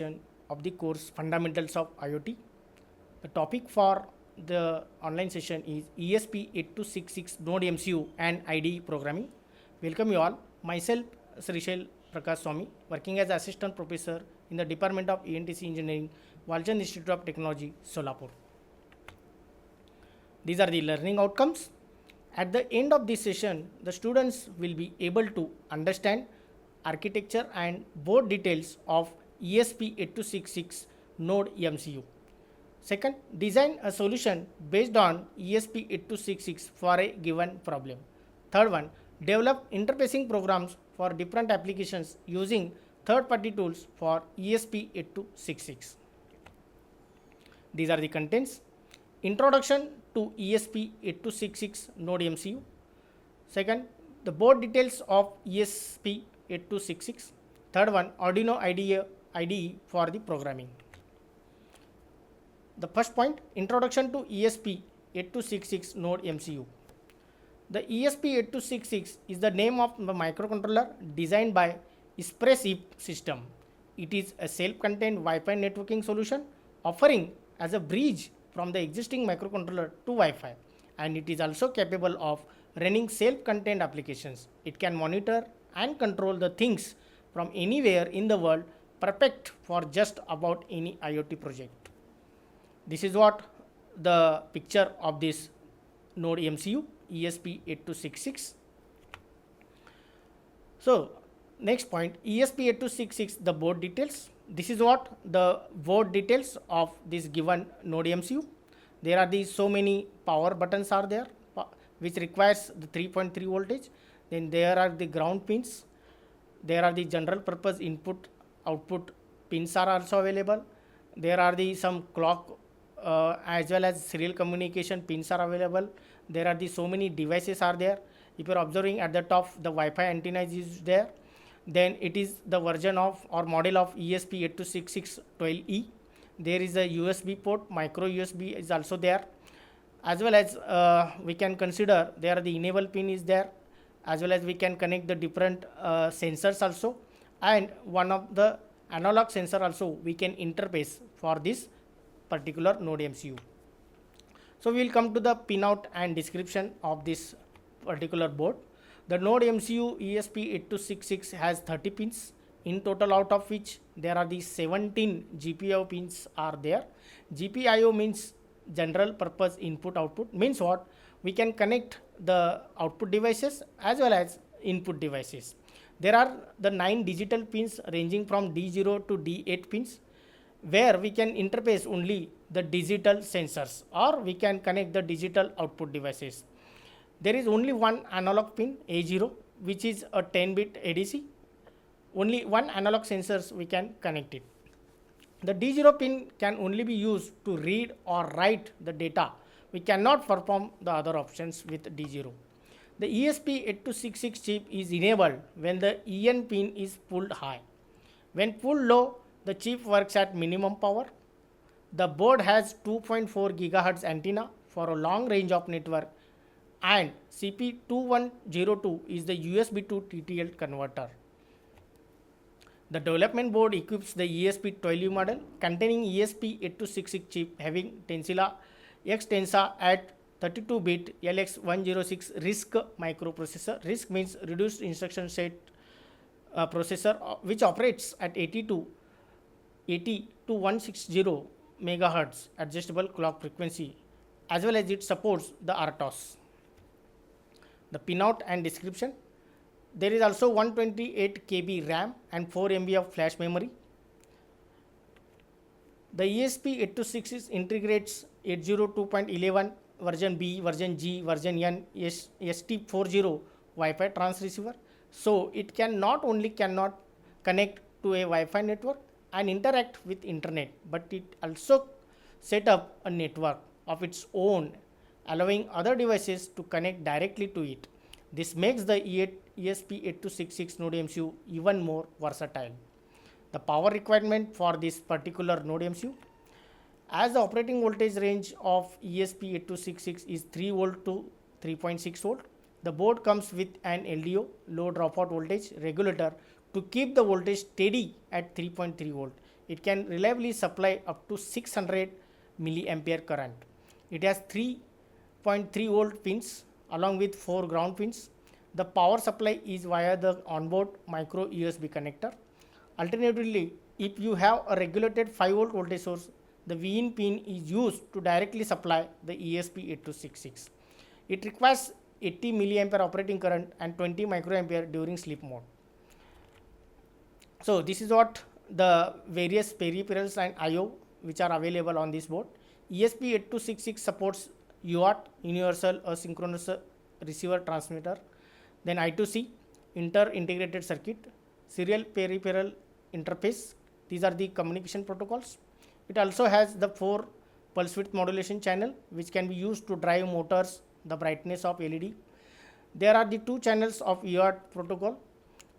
of the course Fundamentals of IoT. The topic for the online session is ESP8266 Node MCU and IDE programming. Welcome you all. Myself, Srishel Prakash Swami, working as Assistant Professor in the Department of E&TC Engineering, Walchand Institute of Technology, Solapur. These are the learning outcomes. At the end of this session, the students will be able to understand architecture and board details of ESP8266 node MCU. Second, design a solution based on ESP8266 for a given problem. Third one, develop interfacing programs for different applications using third-party tools for ESP8266. These are the contents. Introduction to ESP8266 node MCU. Second, the board details of ESP8266. Third one, Arduino IDE for the programming. The first point, introduction to ESP8266 node MCU. The ESP8266 is the name of the microcontroller designed by ESP system. It is a self-contained Wi-Fi networking solution offering as a bridge from the existing microcontroller to Wi-Fi, and it is also capable of running self-contained applications. It can monitor and control the things from anywhere in the world, perfect for just about any IoT project. This is what the picture of this node MCU ESP8266. So next point, ESP8266, the board details. This is what the board details of this given node MCU. There are these so many power buttons are there, which requires the 3.3 voltage. Then there are the ground pins. There are the general purpose input output pins are also available. There are the some clock as well as serial communication pins are available. There are the so many devices are there. If you are observing at the top, the Wi-Fi antenna is there. Then it is the version of or model of ESP826612E. There is a USB port, micro USB is also there. As well as we can consider there are the enable pin is there. As well as we can connect the different sensors also. And one of the analog sensor also we can interface for this particular node MCU. So we will come to the pinout and description of this particular board. The node MCU ESP8266 has 30 pins in total, out of which there are the 17 GPIO pins are there. GPIO means general purpose input output, means what? We can connect the output devices as well as input devices. There are the 9 digital pins ranging from D0 to D8 pins, where we can interface only the digital sensors or we can connect the digital output devices. There is only one analog pin A0, which is a 10-bit ADC. Only one analog sensors we can connect it. The D0 pin can only be used to read or write the data. We cannot perform the other options with D0. The ESP8266 chip is enabled when the EN pin is pulled high. When pulled low, the chip works at minimum power. The board has 2.4 GHz antenna for a long range of network, and CP2102 is the USB to TTL converter. The development board equips the ESP12U model containing ESP8266 chip having Tensila X-Tensa at 32-bit LX106 RISC microprocessor. RISC means reduced instruction set processor, which operates at 80 to 160 MHz adjustable clock frequency, as well as it supports the RTOS. The pinout and description. There is also 128 KB RAM and 4 MB of flash memory. The ESP8266 integrates 802.11 version B, version G, version N, ST40 Wi-Fi transceiver. So it can not only cannot connect to a Wi-Fi network and interact with internet, but it also set up a network of its own, allowing other devices to connect directly to it. This makes the ESP8266 node MCU even more versatile. The power requirement for this particular node MCU, as the operating voltage range of ESP8266 is 3 volt to 3.6 volt, the board comes with an LDO, low dropout voltage regulator, to keep the voltage steady at 3.3 volt. it can reliably supply up to 600 milliampere current. It has 3.3 volt pins along with 4 ground pins. The power supply is via the onboard micro USB connector. Alternatively, if you have a regulated 5 volt voltage source, the VIN pin is used to directly supply the ESP8266. It requires 80 milliampere operating current and 20 microampere during sleep mode. So this is what the various peripherals and I/O which are available on this board. ESP8266 supports UART, Universal Asynchronous Receiver Transmitter, then I2C, Inter-Integrated Circuit, Serial Peripheral Interface. These are the communication protocols. It also has the 4 pulse width modulation channel which can be used to drive motors, the brightness of LED. There are the 2 channels of UART protocol.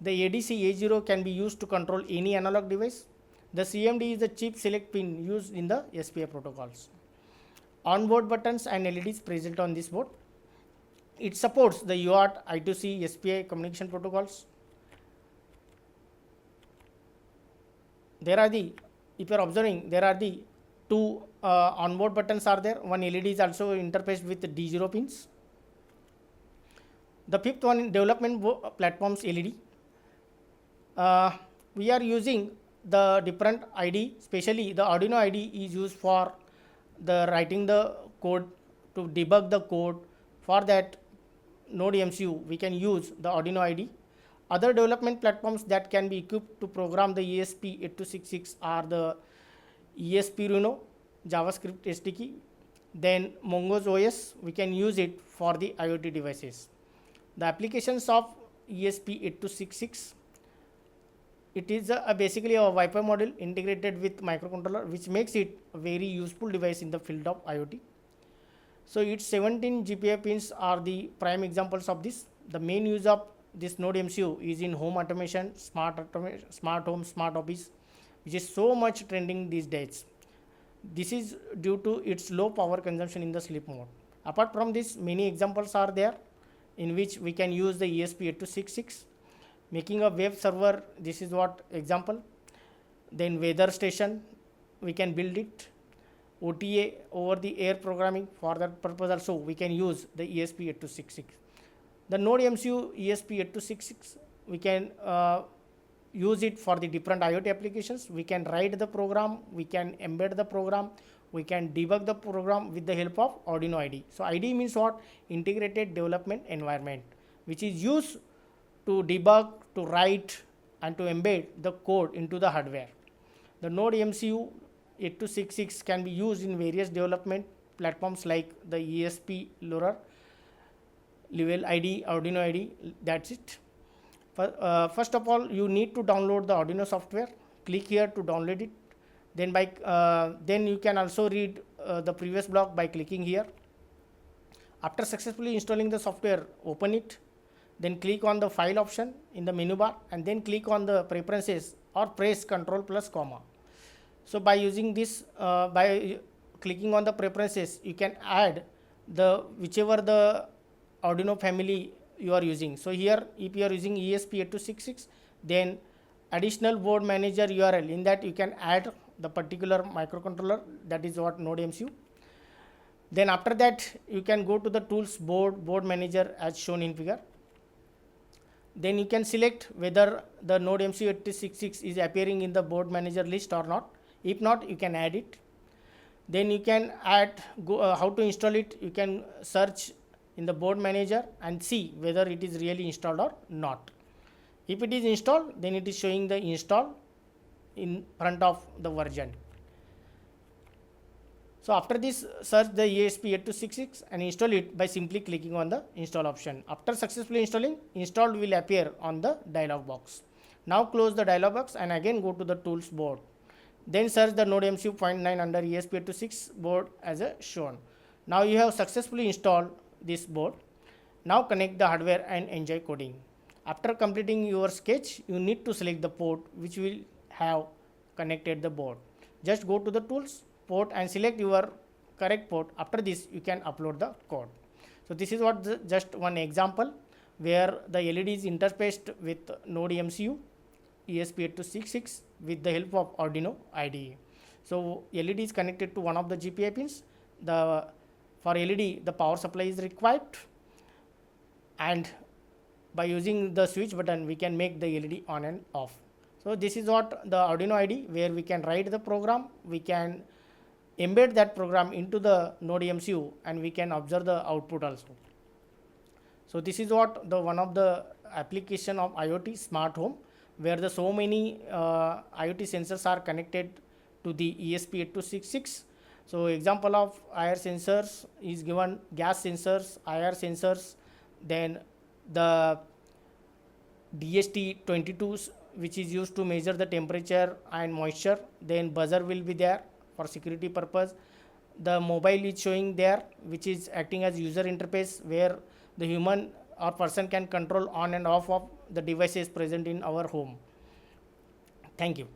The ADC A0 can be used to control any analog device. The CMD is the chip select pin used in the SPI protocols. Onboard buttons and LEDs present on this board. It supports the UART, I2C, SPI communication protocols. There are the, if you are observing, there are the 2 onboard buttons are there. One LED is also interfaced with D0 pins. The 5th one in development platforms LED. We are using the different IDE, especially the Arduino IDE is used for the writing the code to debug the code. For that node MCU, we can use the Arduino IDE. Other development platforms that can be equipped to program the ESP8266 are the ESP JavaScript SDK, then Mongoose OS, we can use it for the IoT devices. The applications of ESP8266, it is basically a Wi-Fi module integrated with microcontroller, which makes it a very useful device in the field of IoT. So its 17 GPIO pins are the prime examples of this. The main use of this node MCU is in home automation, smart home, smart office, which is so much trending these days. This is due to its low power consumption in the sleep mode. Apart from this, many examples are there in which we can use the ESP8266. Making a web server, this is what example. Then weather station, we can build it. OTA, over the air programming, for that purpose also we can use the ESP8266. The node MCU ESP8266, we can use it for the different IoT applications. We can write the program, we can embed the program, we can debug the program with the help of Arduino IDE. So IDE means what? Integrated Development Environment, which is used to debug, to write and to embed the code into the hardware. The node MCU 8266 can be used in various development platforms like the ESP LoRa, Level IDE, Arduino IDE, that's it. First of all, you need to download the Arduino software. Click here to download it. Then you can also read the previous block by clicking here. After successfully installing the software, open it. Then click on the file option in the menu bar and then click on the preferences or press Ctrl plus comma. So by using this, by clicking on the preferences, you can add the whichever the Arduino family you are using. So here, if you are using ESP8266, then additional board manager URL, in that you can add the particular microcontroller, that is what node MCU. Then after that, you can go to the tools board manager as shown in figure. Then you can select whether the node MCU 8266 is appearing in the board manager list or not. If not, you can add it. Then you can add how to install it. You can search in the board manager and see whether it is really installed or not. If it is installed, then it is showing the install in front of the version. So after this, search the ESP8266 and install it by simply clicking on the install option. After successfully installing, installed will appear on the dialog box. Now close the dialog box and again go to the tools board. Then search the node MCU 0.9 under ESP8266 board as shown. Now you have successfully installed this board. Now connect the hardware and enjoy coding. After completing your sketch, you need to select the port which will have connected the board. Just go to the tools, port and select your correct port. After this, you can upload the code. So this is what just one example where the LED is interfaced with node MCU ESP8266 with the help of Arduino IDE. So LED is connected to one of the GPI pins. For LED the power supply is required, and by using the switch button we can make the LED on and off. So this is what the Arduino IDE, where we can write the program, we can embed that program into the node MCU, and we can observe the output also. So this is what the one of the application of IoT smart home, where the so many IoT sensors are connected to the ESP8266. So example of IR sensors is given: gas sensors, IR sensors, then the DST22, which is used to measure the temperature and moisture. Then buzzer will be there for security purpose. The mobile is showing there, which is acting as user interface, where the human or person can control on and off of the devices present in our home. Thank you.